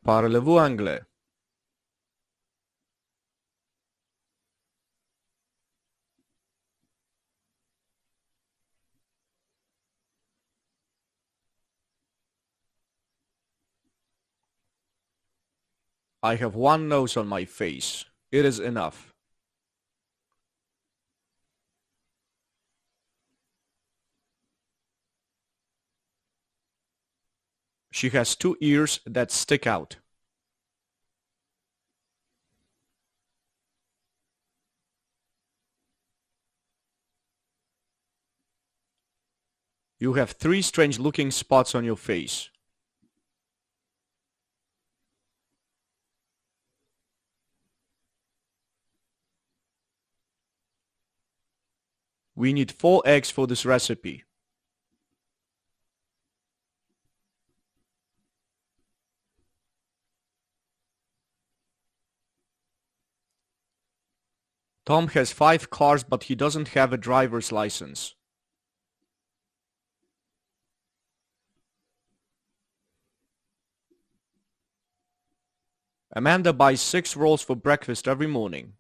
Parlez-vous anglais? I have one nose on my face. It is enough. She has 2 ears that stick out. You have 3 strange-looking spots on your face. We need 4 eggs for this recipe. Tom has 5 cars, but he doesn't have a driver's license. Amanda buys 6 rolls for breakfast every morning.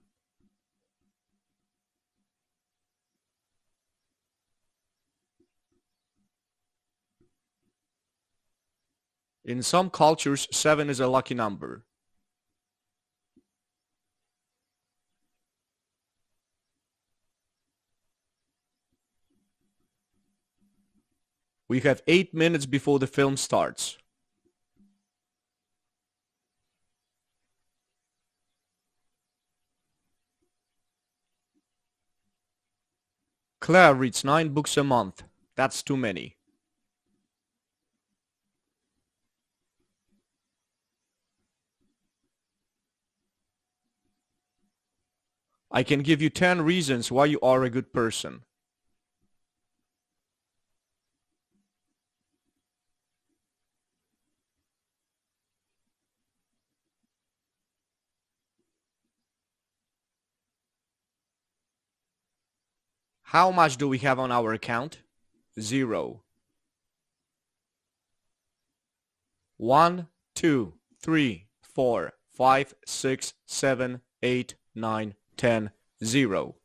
In some cultures, 7 is a lucky number. We have 8 minutes before the film starts. Claire reads 9 books a month. That's too many. I can give you 10 reasons why you are a good person. How much do we have on our account? 0. 1, 2, 3, 4, 5, 6, 7, 8, 9, 10, 0.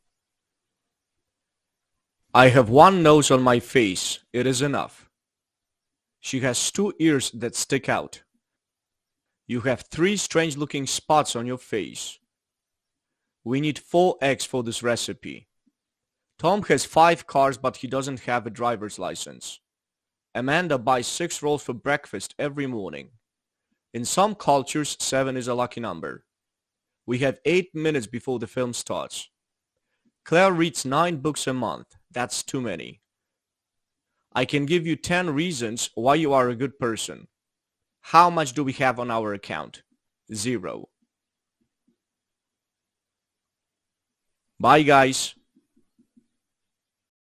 I have one nose on my face. It is enough. She has 2 ears that stick out. You have 3 strange-looking spots on your face. We need 4 eggs for this recipe. Tom has 5 cars, but he doesn't have a driver's license. Amanda buys 6 rolls for breakfast every morning. In some cultures, 7 is a lucky number. We have 8 minutes before the film starts. Claire reads 9 books a month. That's too many. I can give you 10 reasons why you are a good person. How much do we have on our account? 0. Bye, guys.